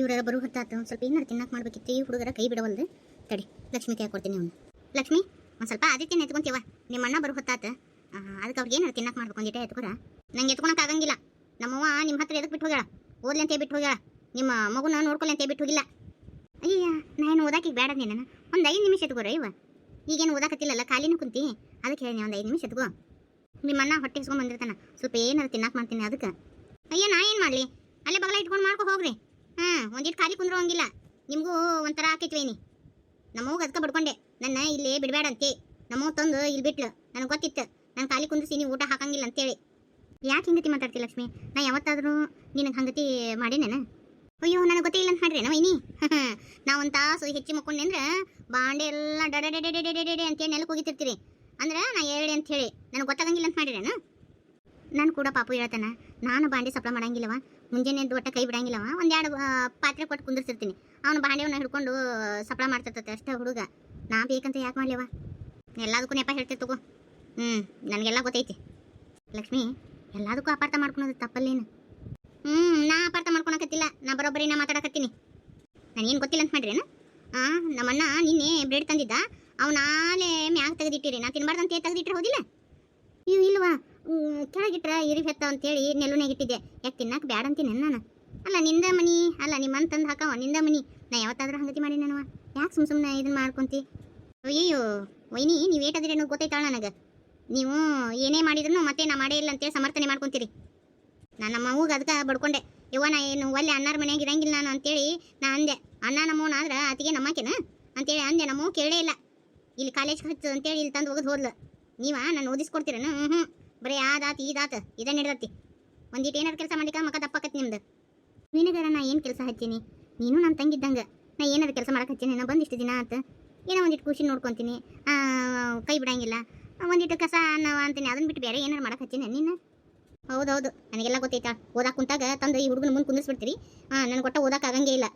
ಇವ್ರ ಬರೋ ಹೊತ್ತಾತ ಒಂದು ಸ್ವಲ್ಪ ಏನಾರು ತಿನ್ನಕ್ಕೆ ಮಾಡ್ಬೇಕಿತ್ತು. ಈ ಹುಡುಗರ ಕೈ ಬಿಡವಲ್ದು. ತಡಿ ಲಕ್ಷ್ಮಿ ಕೈ ಕೊಡ್ತೀನಿ ಅವ್ನು. ಲಕ್ಷ್ಮಿ ಒಂದು ಸ್ವಲ್ಪ ಆದಿತ್ಯನ ಎತ್ಕೊಂತೀವ, ನಿಮ್ಮ ಅಣ್ಣ ಬರೋ ಹೊತ್ತಾತ. ಅದಕ್ಕೆ ಅವ್ರಿಗೆ ಏನಾರು ತಿನ್ನಕ್ಕೆ ಮಾಡ್ಬೇಕು ಒಂದಿಟ ಎತ್ಕೊರ. ನಂಗೆ ಎತ್ಕೊಳಕ್ಕೆ ಆಗಂಗಿಲ್ಲ. ನಮ್ಮವ್ವ ನಿಮ್ಮ ಹತ್ರ ಎದಕ್ಕೆ ಬಿಟ್ಟು ಹೋಗ್ಯಾಳ? ಓದ್ಲಿ ಅಂತ ಬಿಟ್ಟು ಹೋಗ್ಯಾಳ. ನಿಮ್ಮ ಮಗುನ ನೋಡ್ಕೊಲಿ ಅಂತ ಬಿಟ್ಟು ಹೋಗಿಲ್ಲ. ಅಯ್ಯ ನಾನು ಓದಾಕಿಗೆ ಬೇಡ ನೀನು ಒಂದು 5 ನಿಮಿಷ ಎತ್ಕೋರ. ಇವ ಈಗೇನು ಓದಾಕತ್ತಿಲ್ಲಲ್ಲ, ಖಾಲಿನೂ ಕುಂತಿ. ಅದಕ್ಕೆ ಹೇಳಿ ಒಂದು 5 ನಿಮಿಷ ಎತ್ಕೋ. ನಿಮ್ಮ ಅಣ್ಣ ಹೊಟ್ಟೆ ಇಸ್ಕೊಂಡ್ ಬಂದಿರ್ತಾನ, ಸ್ವಲ್ಪ ಏನಾರು ತಿನ್ನಕ್ಕೆ ಮಾಡ್ತೀನಿ ಅದಕ್ಕೆ. ಅಯ್ಯ ನಾ ಏನು ಮಾಡಲಿ, ಅಲ್ಲೇ ಬಗಲ ಇಟ್ಕೊಂಡು ಮಾಡ್ಕೊ ಹೋಗ್ರಿ. ಒಂದಿಟ್ಟು ಖಾಲಿ ಕುಂದ್ರೋ ಹಂಗಿಲ್ಲ. ನಿಮಗೂ ಒಂಥರ ಆಕೈತ್ವೇನಿ. ನಮ್ಮವ್ಗ ಅದಕ್ಕೆ ಬಡ್ಕೊಂಡೆ, ನನ್ನ ಇಲ್ಲಿ ಬಿಡಬೇಡ ಅಂತೆ. ನಮ್ಮವ್ ತಂದು ಇಲ್ಲಿ ಬಿಟ್ಲು. ನನಗೆ ಗೊತ್ತಿತ್ತು ನಾನು ಖಾಲಿ ಕುಂದ್ರಿಸಿ ನೀವು ಊಟ ಹಾಕಂಗಿಲ್ಲ ಅಂತೇಳಿ. ಯಾಕೆ ಹಿಂಗತಿ ಮಾತಾಡ್ತಿ ಲಕ್ಷ್ಮಿ? ನಾ ಯಾವತ್ತಾದರೂ ನಿನಗೆ ಹಂಗತಿ ಮಾಡೇನೇನ? ಅಯ್ಯೋ ನನಗೆ ಗೊತ್ತೇ ಇಲ್ಲ ಅಂತ ಮಾಡ್ರಿ ನಾವು ಇನಿ. ನಾ ಒಂದು ತಾಸು ಹೆಚ್ಚಿ ಮಕ್ಕೊಂಡೆ ಅಂದ್ರೆ ಬಾಂಡೆ ಎಲ್ಲ ಡಡೆ ಅಂತೇಳಿ ನೆಲಕ್ಕೆ ಹೋಗಿತಿರ್ತೀರಿ. ಅಂದ್ರೆ ನಾ ಹೇಳಿ ಅಂತ ಹೇಳಿ ನನಗೆ ಗೊತ್ತಾಗಂಗಿಲ್ಲ ಅಂತ ಮಾಡಿರೇನ? ನಾನು ಕೂಡ ಪಾಪು ಹೇಳ್ತಾನೆ, ನಾನು ಬಾಂಡೆ ಸಪ್ಲ ಮಾಡಂಗಿಲ್ಲವ, ಮುಂಜಾನೆ ಎದ್ದು ಒಟ್ಟ ಕೈ ಬಿಡಂಗಿಲ್ಲವ. 1-2 ಪಾತ್ರೆ ಕೊಟ್ಟು ಕುಂದಿರ್ಸಿರ್ತೀನಿ, ಅವನು ಬಾಂಡೆವನ್ನ ಹಿಡ್ಕೊಂಡು ಸಪ್ಲ ಮಾಡ್ತಿರ್ತತೆ ಅಷ್ಟೇ ಹುಡುಗ. ನಾ ಬೇಕಂತ ಯಾಕೆ ಮಾಡಲಿವ? ಎಲ್ಲದಕ್ಕೂ ನೆಪ ಹೇಳ್ತಿರ್ತಗೋ. ನನಗೆಲ್ಲ ಗೊತ್ತೈತಿ ಲಕ್ಷ್ಮಿ. ಎಲ್ಲದಕ್ಕೂ ಅಪಾರ್ಥ ಮಾಡ್ಕೊಳೋದು ತಪ್ಪಲ್ಲೇನು? ನಾ ಅಪಾರ್ಥ ಮಾಡ್ಕೊಳಕತ್ತಿಲ್ಲ, ನಾ ಬರೋಬ್ಬರಿ ನಾ ಮಾತಾಡಕತ್ತೀನಿ. ನನಗೇನು ಗೊತ್ತಿಲ್ಲ ಅಂತ ಮಾಡ್ರೇನು? ನಮ್ಮಣ್ಣ ನಿನ್ನೆ ಬ್ರೆಡ್ ತಂದಿದ್ದ, ಅವನಾಲೆ ಮ್ಯಾಗ ತೆಗೆದಿಟ್ಟಿರಿ. ನಾ ತಿನ್ಬಾರ್ದಂತ ತೆಗೆದಿಟ್ರೆ ಹೋದಿಲ್ಲ? ಇಲ್ವಾ, ಕೆಳಗಿಟ್ರೆ ಇರಿ ಹೆತ್ತ ಅಂತೇಳಿ ನೆಲ್ಲುನಾಗ ಇಟ್ಟಿದ್ದೆ. ಯಾಕೆ ತಿನ್ನಕ್ಕೆ ಬ್ಯಾಡ ಅಂತೀನಿ ನಾನು? ಅಲ್ಲ ನಿಂದ ಮನಿ, ಅಲ್ಲ ನಿಮ್ಮನ್ನ ತಂದು ಹಾಕವ ನಿಂದ ಮನಿ. ನಾ ಯಾವತ್ತಾದ್ರೂ ಹಂಗತಿ ಮಾಡಿ ನನವ? ಯಾಕೆ ಸುಮ್ಮನೆ ಇದನ್ನ ಮಾಡ್ಕೊಂತಿ? ಅಯ್ಯೋ ವೈನಿ, ನೀವು ಏಟದಿರೇನೋ ಗೊತ್ತೈತಾಳ ನನಗೆ. ನೀವು ಏನೇ ಮಾಡಿದ್ರು ಮತ್ತೆ ನಾ ಮಾಡೇ ಇಲ್ಲ ಅಂತೇಳಿ ಸಮರ್ಥನೆ ಮಾಡ್ಕೊತೀರಿ. ನಾನು ನಮ್ಮ ಅವ್ಗೆ ಅದಕ್ಕೆ ಬಡ್ಕೊಂಡೆ. ಇವ ನಾ ಏನು ಒಳ್ಳೆ ಅಣ್ಣಾರ ಮನೆಯಾಗ ಇರಂಗಿಲ್ಲ ನಾನು ಅಂತೇಳಿ ನಾ ಅಂದೆ. ಅಣ್ಣ ನಮ್ಮವನ ಆದ್ರೆ ಆತಿಗೆ ನಮ್ಮಕ್ಕೇನ ಅಂತೇಳಿ ಅಂದೆ. ನಮ್ಮವ್ ಕೇಳೇ ಇಲ್ಲ. ಇಲ್ಲಿ ಕಾಲೇಜ್ಗೆ ಹಚ್ಚು ಅಂತೇಳಿ ಇಲ್ಲಿ ತಂದು ಹೋಗೋದು ಹೋದ್ಲು. ನೀವ ನಾನು ಓದಿಸ್ಕೊಡ್ತೀರೇನು? ಬರೀ ಆದಾತು ಈದಾತು ಇದೇ ನಡೆದತ್ತಿ. ಒಂದಿಟ್ಟು ಏನಾರು ಕೆಲಸ ಮಾಡಿಕ ಮಕ್ಕ ದಪ್ಪಕತ್ತಿ ನಿಮ್ದು. ನಿನಗಾರ ನಾ ಏನು ಕೆಲಸ ಹಚ್ಚೀನಿ? ನೀನು ನಾನು ತಂಗಿದ್ದಂಗೆ ನಾ ಏನಾರು ಕೆಲಸ ಮಾಡಕ್ಕೆ ಹಚ್ಚೀನಿ? ನಾ ಬಂದಿಷ್ಟು ದಿನ ಆತು, ಏನೋ ಒಂದಿಟ್ಟು ಖುಷಿ ನೋಡ್ಕೊತೀನಿ, ಕೈ ಬಿಡಂಗಿಲ್ಲ, ಒಂದಿಟ್ಟು ಕಸ ಅನ್ನವ ಅಂತೀನಿ. ಅದನ್ನ ಬಿಟ್ಟು ಬೇರೆ ಏನಾರು ಮಾಡಕ್ಕೆ ಹಚ್ಚೀನಿ ನೀನು? ಹೌದೌದು, ನನಗೆಲ್ಲ ಗೊತ್ತೈತಾ. ಓದಾಕ ಕುಂತಾಗ ತಂದು ಈ ಹುಡುಗನ ಮುಂದೆ ಕುಂದಿಸ್ಬಿಡ್ತೀರಿ. ನನಗೆ ಒಟ್ಟ ಓದಾಕ ಆಗಂಗೇ ಇಲ್ಲ.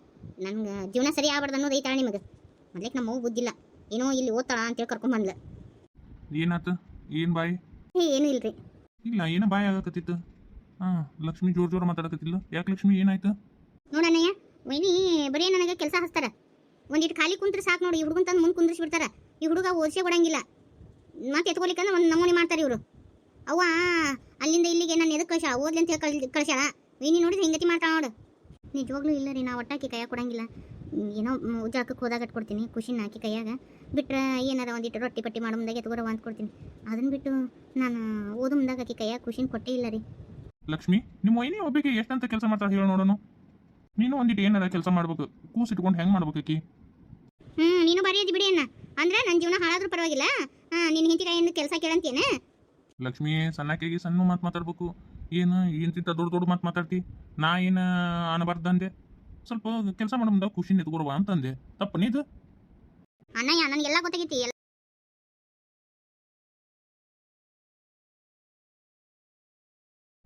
ನನಗೆ ಜೀವನ ಸರಿ ಆಗ್ಬಾರ್ದು ಅನ್ನೋದು ಐತಾಳ ನಿಮಗೆ. ಮೊದ್ಲಿಕ್ಕೆ ನಮ್ಮ ಮಗು ಬುದ್ಧಿಲ್ಲ, ಏನೋ ಇಲ್ಲಿ ಓದ್ತಾಳ ಅಂತೇಳಿ ಕರ್ಕೊಂಬಂದ್ಲ. ಏನಾತು? ಏನು ಬಾಯಿ? ಏನೂ ಇಲ್ರಿ. ಇಲ್ಲ, ಏನೋ ಬಾಯಿ ಆಗಕತ್ತಿತ್ತು. ಲಕ್ಷ್ಮಿ ಜೋರು ಮಾತಾಡಕತ್ತಿಲ್ಲ. ಯಾಕೆ ಲಕ್ಷ್ಮಿ, ಏನಾಯ್ತು? ನೋಡಣ್ಣಯ್ಯ, ವೈನಿ ಬರೀ ನನಗೆ ಕೆಲಸ ಹಚ್ತಾರ. ಒಂದಿಟ್ಟು ಖಾಲಿ ಕುಂತ್ರೆ ಸಾಕು ನೋಡಿ, ಈ ಹುಡುಗನ ತಂದು ಮುಂದೆ ಕುಂದ್ರಿಸಿ ಬಿಡ್ತಾರ. ಈ ಹುಡುಗ ಓದಿಸೇ ಕೊಡಂಗಿಲ್ಲ. ಮತ್ತೆ ಎತ್ಕೊಲಿಕ್ಕಂದ್ರೆ ಒಂದು ನಮೂನಿ ಮಾಡ್ತಾರೆ ಇವರು. ಅವ್ವ ಅಲ್ಲಿಂದ ಇಲ್ಲಿಗೆ ನಾನು ಎದಕ್ಕೆ ಕಳ್ಸಾಳ? ಓದ್ಲಿ ಅಂತ ಹೇಳಿ ಕಳ್ಸಾಳ. ವೈನಿ ನೋಡಿದ್ರೆ ಹಿಂಗತಿ ಮಾಡ್ತಾಳ ನೋಡು. ನಿಜವಾಗ್ಲೂ ಇಲ್ಲ ರೀ, ನಾ ಒಟ್ಟಾಕಿ ಕೈಯಾಗ ಕೊಡಂಗಿಲ್ಲ. ಏನೋ ಜಳಕಕ್ಕೆ ಹೋದಾಗ ಕೊಡ್ತೀನಿ, ಖುಷಿನ ಹಾಕಿ ಕೈಯಾಗ ಬಿಟ್ರೆ ಏನಾರ ಒಂದಿಟ್ಟು ರೊಟ್ಟಿ ಪಟ್ಟಿ ಮಾಡೋ ಮುಂದಾಗ ಎತ್ಕೊರವ ಅಂತ ಕೊಡ್ತೀನಿ. ಅದನ್ನ ಬಿಟ್ಟು ನಾನು ಓದು ಮುಂದಾಗ ಆಕಿ ಕೈಯಾಗ ಖುಷಿನ ಕೊಟ್ಟೇ ಇಲ್ಲ ರೀ. ಲಕ್ಷ್ಮಿ, ನಿಮ್ಮ ವೈನಿ ಒಬ್ಬಿಗೆ ಎಷ್ಟಂತ ಕೆಲಸ ಮಾಡ್ತಾಳೆ ಹೇಳಿ ನೋಡೋಣ. ನೀನು ಒಂದಿಟ್ಟು ಏನಾರ ಕೆಲಸ ಮಾಡ್ಬೇಕು. ಕೂಸಿಟ್ಕೊಂಡು ಹೆಂಗೆ ಮಾಡ್ಬೇಕು ಆಕಿ? ನೀನು ಬರೀ ಅದಿ ಬಿಡಿ ಅಣ್ಣ. ಅಂದ್ರೆ ನನ್ನ ಜೀವನ ಹಾಳಾದ್ರೂ ಪರವಾಗಿಲ್ಲ, ನಿನ್ನ ಹಿಂತಿ ಕೈಯಿಂದ ಕೆಲಸ ಕೇಳಂತೇನೆ. ಲಕ್ಷ್ಮಿ, ಸಣ್ಣಕ್ಕಾಗಿ ಸಣ್ಣ ಮಾತು ಮಾತಾಡ್ಬೇಕು. ಏನು ಇಂತಿಂತ ದೊಡ್ಡ ದೊಡ್ಡ ಮಾತು ಮಾತಾಡ್ತಿ? ನಾ ಏನು ಅನ್ನಬಾರ್ದಂದೆ? ಸ್ವಲ್ಪ ಕೆಲಸ ಮಾಡೋ ಮುಂದಾಗ ಖುಷಿನ ಎತ್ಕೊರವ ಅಂತಂದೆ. ತಪ್ಪನೇದು? ಅಣ್ಣಯ್ಯ, ನನಗೆಲ್ಲ ಗೊತ್ತಾಗೈತಿ.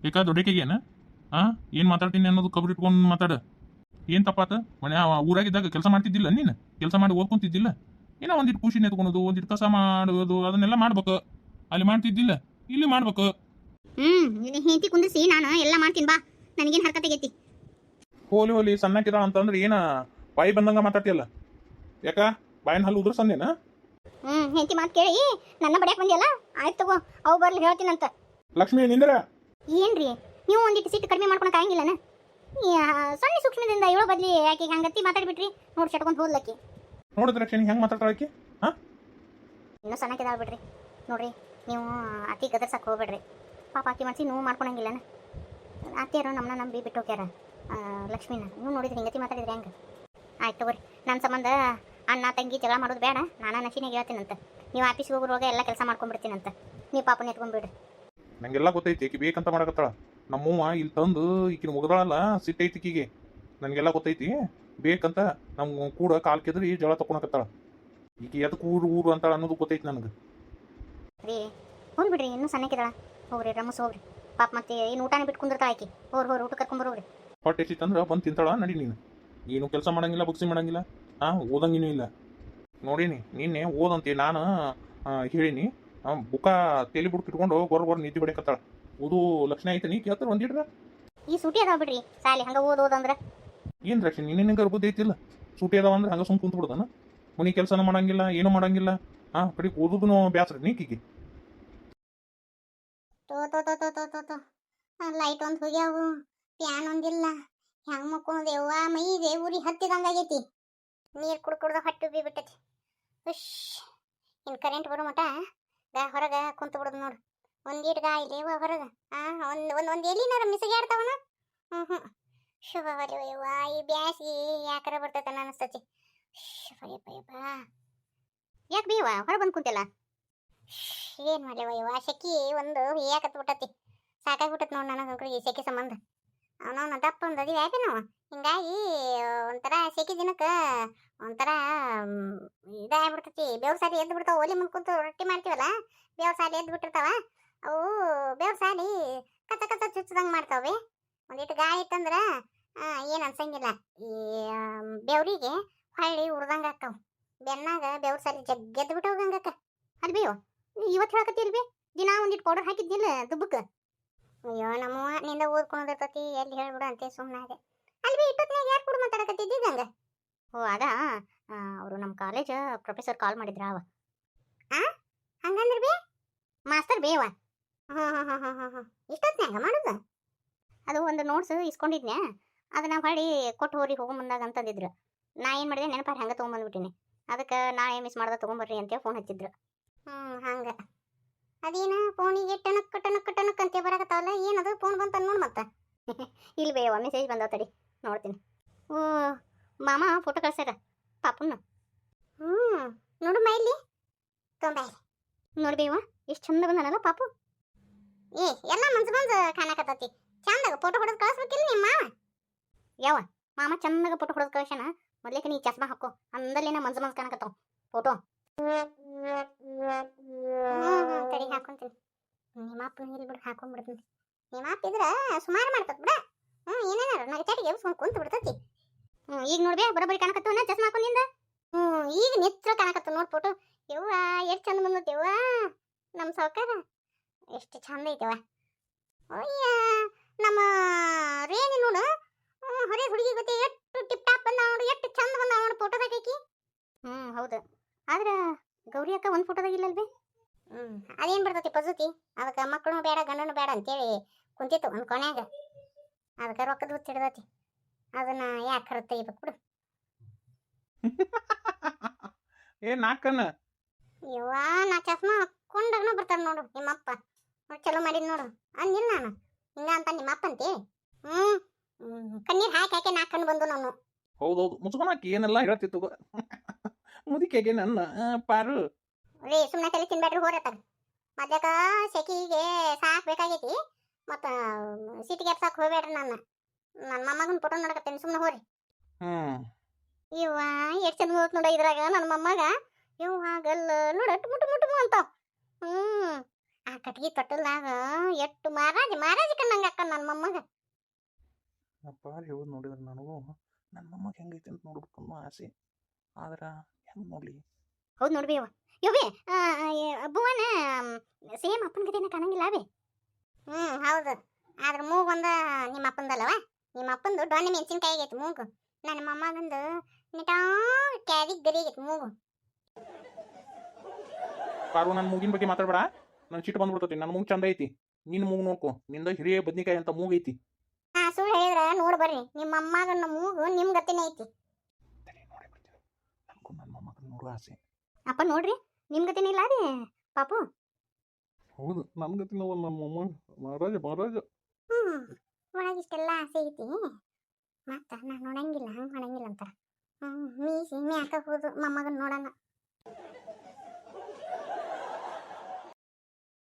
ಬೇಕಾ ದೊಡ್ಡಕೇನ? ಏನು ಮಾತಾಡ್ತೀನಿ ಅನ್ನೋದು ಕಬ್ರು ಇಟ್ಕೊಂಡು ಮಾತಾಡ. ಏನು ತಪ್ಪಾತ? ಮನೆ ಊರಾಗಿದ್ದಾಗ ಕೆಲಸ ಮಾಡ್ತಿದ್ದಿಲ್ಲ ನೀನು? ಕೆಲಸ ಮಾಡಿ ಓದ್ಕೊಂತಿದ್ದಿಲ್ಲ? ಏನೋ ಒಂದಿಟ್ಟು ಖುಷಿನ ಎತ್ಕೊಳೋದು, ಒಂದಿಟ್ಟು ಕಸ ಮಾಡೋದು, ಅದನ್ನೆಲ್ಲ ಮಾಡ್ಬೇಕು. ಅಲ್ಲಿ ಮಾಡ್ತಿದ್ದಿಲ್ಲ, ಇಲ್ಲಿ ಮಾಡ್ಬೇಕು. ಹಿಂತಿ ಕುಂದಿಸಿ ನಾನು ಎಲ್ಲ ಮಾಡ್ತೀನಿ ಬಾ. ನನಗೇನು ಹರ್ಕತೆಗೈತಿ? ಹೋಲಿ ಸಣ್ಣಕ್ಕಿದಾಳ ಅಂತಂದ್ರೆ ಏನ ಬಾಯಿ ಬಂದಂಗ ಮಾತಾಡ್ತಿಯಲ್ಲ? ಯಾಕ ಬಾಯಿನ ಹಲ್ಲು ಉದ್ರ ಸಂದೇನ? ಹೆಂಡತಿ ಮಾತು ಕೇಳಿ ನನ್ನ ಬಡಿಯಕ್ಕೆ ಬಂದಿಯಲ್ಲ? ಆಯ್ತು ತಗೋ, ಅವು ಬರ್ಲಿ ಹೇಳ್ತೀನಂತ. ಲಕ್ಷ್ಮಿ ನಿಂದ್ರ. ಏನ್ರಿ ನೀವು ಒಂದಿಟ್ಟು ಸಿಟ್ಟು ಕಡಿಮೆ ಮಾಡ್ಕೊಳಕ್ ಆಗಂಗಿಲ್ಲನ? ಸಣ್ಣ ಸೂಕ್ಷ್ಮದಿಂದ ಹೇಳೋ ಬದ್ಲಿ ಯಾಕೆ ಹಂಗತ್ತಿ ಮಾತಾಡ್ಬಿಟ್ರಿ? ನೋಡಿ ಚಟ್ಕೊಂಡ್ ಹೋದ್ಲಕ್ಕಿ. ನೋಡಿದ್ರೆ ಲಕ್ಷ್ಮಿ ಹೆಂಗೆ ಮಾತಾಡ್ತಾಳಕ್ಕಿ? ಇನ್ನೂ ಸಣ್ಣಕ್ಕಿದಾಳ ಬಿಡ್ರಿ. ನೋಡ್ರಿ, ನೀವು ಅತಿ ಗದರ್ಸಕ್ಕೆ ಹೋಗ್ಬೇಡ್ರಿ. ಪಾಪ ಆಕಿ ಮನ್ಸಿ ನೋವು ಮಾಡ್ಕೊಳಂಗಿಲ್ಲನ? ಅತ್ತಿಯಾರು ನಮ್ಮನ್ನ ನಂಬಿ ಬಿಟ್ಟು ಹೋಗ್ಯಾರ ಲಕ್ಷ್ಮಿನ. ನೀವು ನೋಡಿದ್ರೆ ಹಿಂಗತಿ ಮಾತಾಡಿದ್ರಿ ಹೆಂಗೆ? ಆಯ್ತು ತಗೋರಿ, ನನ್ನ ಸಂಬಂಧ ಅಣ್ಣ ತಂಗಿ ಜಗಳ ಮಾಡೋದು ಬೇಡ. ನಾನು ನಶಿನಾಗ ಹೇಳ್ತೀನಂತ. ನೀವು ಆಫೀಸ್ಗೆ ಹೋಗುವಾಗ ಎಲ್ಲ ಕೆಲಸ ಮಾಡ್ಕೊಂಡ್ಬಿಡ್ತೀನಂತ. ನೀವು ಪಾಪನ ಎತ್ಕೊಂಡ್ಬಿಡ್ರಿ. ನಂಗೆಲ್ಲ ಗೊತ್ತೈತಿ, ಆಕಿ ಬೇಕಂತ ಮಾಡಕತ್ತಾಳ. ನಮ್ಮವ್ವ ಇಲ್ಲಿ ತಂದು ಈಕಿನ ಮುಗದಾಳಲ್ಲ, ಸಿಟ್ಟೈತಿ ಈಕಿಗೆ. ನನಗೆಲ್ಲ ಗೊತ್ತೈತಿ. ಬೇಕಂತ ನಮ್ಮ ಕೂಡ ಕಾಲ್ ಕೆದ್ರಿ ಜಗಳ ತಕೊಳಕತ್ತಾಳ. ಈಗ ಎದಕ್ಕೆ ಊರು ಅಂತಾಳ ಅನ್ನೋದು ಗೊತ್ತೈತಿ ನನಗೆ. ರೀ ಹೋಗ್ಬಿಡ್ರಿ, ಇನ್ನೂ ಸಣ್ಣಕ್ಕಿದಾಳ. ಹೋಗ್ರಿ ರಮಸ್ ಹೋಗ್ರಿ. ಪಾಪ ಮತ್ತೆ ಏನು ಊಟನೇ ಬಿಟ್ಟು ಕುಂದಿರ್ತಾಳ ಆಕಿ. ಹೋಗ್ರಿ ಊಟ ಕರ್ಕೊಂಬರೋಗ್ರಿ. ಹೊಟ್ಟೆ ಎಷ್ಟಿತ್ತಂದ್ರೆ ಬಂದು ತಿಂತಾಳ ನಡಿ. ನೀನು ಏನು ಕೆಲಸ ಮಾಡಂಗಿಲ್ಲ, ಬುಕ್ಸಿ ಮಾಡಂಗಿಲ್ಲ, ಓದಂಗಿನೂ ಇಲ್ಲ. ನೋಡೀನಿ ನಿನ್ನೆ ಓದಂತೆ ನಾನು ಹೇಳೀನಿ. ಬುಕ್ಕ ತಲೆ ಬುಡಕ್ಕೆ ಇಟ್ಕೊಂಡು ಗೊರ ನಿದ್ದೆ ಹೊಡೆಯಕತ್ತಾಳ. ಓದು ಲಕ್ಷಣ ಐತೆ, ನೀ ಕೇಳ್ತಾರ ಒಂದಿಡ್ರ. ಈ ಸೂಟಿ ಅದಾವ ಬಿಡ್ರಿ ಸಾಲಿ ಹಂಗೆ ಓದೋದಂದ್ರೆ. ಏನು ದ್ರಾಕ್ಷಿ ನೀನೇನು ಗರ್ಭದ ಐತಿಲ್ಲ ಸೂಟಿ ಅದಾವ ಅಂದ್ರೆ ಹಂಗೆ ಸುಮ್ ಕುಂತು ಬಿಡ್ದಾನ ಮನೆ ಕೆಲಸನೂ ಮಾಡಂಗಿಲ್ಲ ಏನೂ ಮಾಡಂಗಿಲ್ಲ ಕಡೆ ಓದೋದು ಬ್ಯಾಸ್ರ ನೀಕಿಗೆ ತೋ ಲೈಟ್ ಒಂದು ಹೋಗ್ಯಾವು ಫ್ಯಾನ್ ಒಂದಿಲ್ಲ ಹೆಂಗ್ ಮಕ್ಕೊಳೋದು ಯವ್ವ ಮೈಗೆ ಉರಿ ಹತ್ತಿದಂಗಾಗೈತಿ ನೀರು ಕುಡ್ದ ಹೊಟ್ಟೆ ಉಬ್ಬಿ ಬಿಟ್ಟೈತಿ ಉಶ್ ಇನ್ನು ಕರೆಂಟ್ ಬರೋ ಮಟ ಹೊರಗೆ ಕುಂತು ಬಿಡೋದು ನೋಡು ಒಂದೀಟ್ ಗಾಯಿ ಇಲ್ಲೇವ ಹೊರಗೆ ಒಂದು ಎಲಿನಾರ ಮಿಸಗಾಡ್ತಾವನ ಶುಭ ಯವ್ವ ಈ ಬ್ಯಾಸಿಗೆ ಯಾಕಾರ ಬರ್ತೈತೆ ಅನಿಸ್ತತಿ ಶುಭ ಯಾಕೆ ಬೀವ ಹೊರ ಬಂದು ಕುಂತಿಲ್ಲ ಏನು ಮಾಡ್ಲೇವ ಯವ್ವ ಸೆಕಿ ಒಂದು ಯಾಕತ್ ಬಿಟ್ಟತಿ ಸಾಕಾಗ್ಬಿಟ್ಟತ್ ನೋಡಿ ನನಗೆ ಈ ಸೆಕೆ ಸಂಬಂಧ ಅವನವನ ದಪ್ಪ ಒಂದು ಅದಿವಿ ಯಾಕೆ ನಾವು ಹಿಂಗಾಗಿ ಒಂಥರ ಸೆಕೆ ದಿನಕ್ಕೆ ಒಂಥರ ಇದಾಗ್ಬಿಡ್ತೈತಿ ಬೇವ್ರ ಸಾಲಿ ಎದ್ದು ಬಿಡ್ತಾವ ಒಲಿ ಮುಂದೆ ಕುಂತು ರೊಟ್ಟಿ ಮಾಡ್ತೀವಲ್ಲ ಬೇವ್ರ ಸಾಲಿ ಎದ್ದು ಬಿಟ್ಟಿರ್ತಾವ ಅವು ಬೇವ್ರ ಸಾಲಿ ಕಚ್ಚ ಕಚ್ಚ ಚುಚ್ಚದಂಗೆ ಮಾಡ್ತಾವೆ ಒಂದಿಟ್ಟು ಗಾಳಿ ಇತ್ತಂದ್ರೆ ಏನು ಅನ್ಸಂಗಿಲ್ಲ ಈ ಬೆವ್ರಿಗೆ ಹೊಳ್ಳಿ ಉರ್ದಂಗೆ ಆಕ್ಕವು ಬೆನ್ನಾಗ ಬೇವ್ರ ಸಾಲಿ ಜಗ್ಗೆದ್ದು ಬಿಟ್ಟು ಹೋಗಂಗಕ್ಕ ಅಲ್ಲಿ ಬೇವು ಇವತ್ತು ಹೇಳಕತ್ತೀರಿ ಬೇ ದಿನ ಒಂದಿಟ್ಟು ಪೌಡರ್ ಹಾಕಿದ್ದಿಲ್ಲ ದುಬ್ಬಕ್ಕೆ ಅಯ್ಯೋ ನಮ್ಮವ್ವ ನಿಂದ ಓದ್ಕೊಳೋದಿರ್ತತಿ ಎಲ್ಲಿ ಹೇಳ್ಬಿಡು ಅಂತ ಸುಮ್ಮನೆ ಅದೇ ಅಲ್ಲಿ ಇಟ್ಟೊತ್ತಿನಾಗ ಯಾರು ಕೂಡ ಮಾತಾಡಕತ್ತಿದ್ದಂಗೆ ಓ ಅದಾ ಅವರು ನಮ್ಮ ಕಾಲೇಜ್ ಪ್ರೊಫೆಸರ್ ಕಾಲ್ ಮಾಡಿದ್ರ ಅವ ಹಂಗಂದ್ರೆ ಬೇ ಮಾಸ್ತರ್ ಬೇವ ಇಷ್ಟೊತ್ತಿನಾಗ ಮಾಡುದು ಅದು ಒಂದು ನೋಟ್ಸ್ ಇಸ್ಕೊಂಡಿದ್ನೆ ಅದನ್ನ ಹೊಳ್ಳಿ ಕೊಟ್ಟು ಹೋರಿ ಹೋಗೋ ಮುಂದಾಗ ಅಂತಂದಿದ್ರು ನಾ ಏನು ಮಾಡಿದೆ ನೆನಪಾಡಿ ಹಂಗೆ ತೊಗೊಂಬಂದ್ಬಿಟ್ಟಿನಿ ಅದಕ್ಕೆ ನಾಳೆ ಮಿಸ್ ಮಾಡ್ದೆ ತೊಗೊಂಬರ್ರಿ ಅಂತೇಳಿ ಫೋನ್ ಹಚ್ಚಿದ್ರು ಹಂಗೆ ಅದೇನ ಫೋನಿಗೆ ಟನಕ್ ಟನಕ್ ಟನಕ್ ಅಂತ ಬರಕತ್ತಾವಲ್ಲ ಏನದು ಫೋನ್ ಬಂತ ನೋಡಿ ಮತ್ತೆ ಇಲ್ಲಿ ಬೇವ ಮೆಸೇಜ್ ಬಂದಾವ ತಡಿ ನೋಡ್ತೀನಿ ಓ ಮಾಮ ಫೋಟೋ ಕಳ್ಸ್ಯಾರ ಪಾಪುನ ನೋಡು ಮೈಲಿ ತೊಂಬಾಯಿ ನೋಡಿ ಬೇವ ಎಷ್ಟು ಚಂದ ಬಂದನಲ್ಲ ಪಾಪು ಎಲ್ಲ ಮಂಜು ಕಾಣಕತ್ತತಿ ಚಂದಾಗ ಫೋಟೋ ಹೊಡೆದು ಕಳಿಸ್ಬೇಕಿಲ್ಲ ನಿಮ್ಮ ಮಾವ ಯಾವ ಮಾಮ ಚಂದಾಗ ಫೋಟೋ ಹೊಡೆದು ಕಳ್ಸ್ಯಾನ ಮೊದ್ಲೇಕ ನೀ ಚಸ್ಮಾ ಹಾಕೋ ಅಂದಲ್ಲೇನ ಮಂಜು ಕಾಣಕತ್ತಾವ ಫೋಟೋ ತಡಿ ಹಾಕೊಂತೀನಿ ನಿಮ್ಮ ಅಪ್ಪ ಇಲ್ಲಿ ಬಿಡು ಹಾಕೊಂಡ್ಬಿಡ್ತೀನಿ ನಿಮ್ಮ ಅಪ್ಪ ಇದ್ರೆ ಸುಮಾರು ಮಾಡ್ತದ ಬಿಡ ಏನೇನಾರ ನನಗೆ ಚಟಿಗೆ ಎಬ್ಸ್ಕೊಂಡು ಕುಂತು ಬಿಡ್ತತಿ ಈಗ ನೋಡ್ಬೇ ಬರೋಬ್ಬರಿ ಕಾಣಕತ್ತವನ ಚಸ್ಮಾ ಹಾಕೊಂಡಿಂದ ಈಗ ನಿತ್ರ ಕಾಣಕತ್ತ ನೋಡ್ ಫೋಟೋ ಯವ್ವ ಎಷ್ಟು ಚಂದ ಬಂದತ್ತವ್ವ ನಮ್ಮ ಸಾವುಕಾರ ಎಷ್ಟು ಚಂದ ಐತವ ಅಯ್ಯ ನಮ್ಮ ರೇಣಿ ನೋಡು ಹೊರೆ ಹುಡುಗಿ ಗೊತ್ತಿ ಎಷ್ಟು ಟಿಪ್ ಟಾಪ್ ಬಂದ ನೋಡು ಎಷ್ಟು ಚಂದ ಬಂದ ನೋಡು ಫೋಟೋದಾಗ ಆಕಿ ಹೌದು ಆದ್ರೆ ಗೌರಿ ಅಕ್ಕ ಒಂದು ಫೋಟೋದಾಗ ಇಲ್ಲಲ್ವೇ ಅದೇನು ಬರ್ತೈತಿ ಪದ್ಧತಿ ಅದಕ್ಕೆ ಮಕ್ಕಳು ಬೇಡ ಗಂಡನು ಬೇಡ ಅಂತೇಳಿ ಕುಂತಿತ್ತು ಒಂದು ಕೊನೆಯಾಗ ಅದಕ್ಕೆ ರೊಕ್ಕದ ಹುಚ್ಚ ಹಿಡ್ದತಿ ಅದನ್ನ ಯಾಕೆ ಕರ ತೆಗಿಬೇಕು ಬಿಡು ನಾಕನ ಯವ್ವ ನಾ ಚಸ್ಮಾ ಹಾಕೊಂಡಾಗನ ಬರ್ತಾನೆ ನೋಡು ನಿಮ್ಮಪ್ಪ ಚಲೋ ಮಾಡಿದ್ ನೋಡು ಅಂದಿಲ್ಲ ನಾನು ಹಿಂಗ ಅಂತ ನಿಮ್ಮಪ್ಪ ಅಂತೇಳಿ ಕಣ್ಣೀರು ಹಾಕಿ ಹಾಕಿ ನಾಲ್ಕಣ್ಣು ಬಂದು ನಾನು ಹೌದೌದು ಮುಚ್ಕೊಳಕ್ಕೆ ಏನೆಲ್ಲ ಹೇಳ್ತಿತ್ತು ಮುದಿಕೆಗೆ ನನ್ನ ಪಾರು ರೀ ಸುಮ್ಮನೆ ತಲೆ ತಿನ್ಬೇಡ್ರಿ ಹೋರತ್ತಾಗ ಮದ್ಯಾಕ ಸೆಕಿಗೆ ಸಾಕ್ ಬೇಕಾಗೈತಿ ಮತ್ತು ಸಿಟಿಗೆ ಎಪ್ಸಾಕ್ ಹೋಗ್ಬೇಡ್ರಿ ನನ್ನ ಮೊಮ್ಮಗನ ಫೋಟೋ ನೋಡಕತ್ತೇನೆ ಸುಮ್ಮನೆ ಹೋರಿ ಇವ್ವ ಎಷ್ಟು ಚಂದ ಹೋಗ್ತ ನೋಡ ಇದ್ರಾಗ ನನ್ನ ಮೊಮ್ಮಗ ಇವ್ವ ಗಲ್ಲ ನೋಡ ಮುಟ್ಟು ಮುಟ್ಟು ಅಂತಾವ ಆ ಕಟ್ಗಿ ತೊಟ್ಟಲ್ದಾಗ ಎಷ್ಟು ಮಾರಾಜಿ ಕಣ್ಣಂಗ ಅಕ್ಕ ನನ್ನ ಮೊಮ್ಮಗ ಪಾರು ಹೇಳೋದು ನೋಡಿದ್ರೆ ನನಗೂ ನನ್ನ ಮೊಮ್ಮಗ ಹೆಂಗೈತಿ ಅಂತ ನೋಡ್ಬೇಕು ಅನ್ನೋ ಆಸೆ ಆದ್ರೆ ಹೆಂಗೆ ನೋಡ್ಲಿ ಹೌದು ನೋಡ್ಬಿ ಯವ್ವಿ ಭುವನ ಸೇಮ್ ಅಪ್ಪನ ಕತೆನ ಕಾಣಂಗಿಲ್ಲ ಅವೇ ಹೌದು ಆದ್ರೆ ಮೂಗು ಒಂದ ನಿಮ್ಮ ಅಪ್ಪಂದಲ್ಲವ ನಿಮ್ಮ ಅಪ್ಪಂದು ಡೊಣ್ಣೆ ಮೆಣಸಿನ್ಕಾಯಿ ಆಗೈತಿ ಮೂಗು ನನ್ನ ಮೊಮ್ಮಗಂದು ನಿಟಾ ಕ್ಯಾರಿ ಗರಿ ಆಗೈತಿ ಮೂಗು ಪಾರು ನನ್ನ ಮೂಗಿನ ಬಗ್ಗೆ ಮಾತಾಡ್ಬೇಡ ನನ್ನ ಚಿಟ್ಟು ಬಂದ್ಬಿಡ್ತೈತಿ ನನ್ನ ಮೂಗು ಚಂದ ಐತಿ ನಿನ್ನ ಮೂಗು ನೋಡ್ಕೊ ನಿಂದ ಹಿರಿಯ ಬದ್ನಿಕಾಯಿ ಅಂತ ಮೂಗು ಐತಿ ಸುಳ್ಳು ಹೇಳಿದ್ರೆ ನೋಡಿ ಬರ್ರಿ ನಿಮ್ಮ ಮೊಮ್ಮಗನ ಮೂಗು ನಿಮ್ಮ ಗತಿನೇ ಐತಿ ನನ್ನ ಮೊಮ್ಮಗನ ನೋಡುವ ಆಸೆ ಅಪ್ಪ ನೋಡ್ರಿ ನಿಮ್ಮ ಗತಿನೇ ಇಲ್ಲ ರೀ ಪಾಪು ಹೌದು ನನ್ನ ಗತಿನ ನನ್ನ ಮೊಮ್ಮಗ ಮಹಾರಾಜ ಒಳಗಿಷ್ಟೆಲ್ಲ ಆಸೆ ಐತಿ ಮತ್ತ ನಾನು ನೋಡಂಗಿಲ್ಲ ಹಂಗೆ ಮಾಡಂಗಿಲ್ಲ ಅಂತಾರ ಮೀಸಿ ಮ್ಯಾಕ ಹೋದು ಮೊಮ್ಮಗನ ನೋಡಂಗ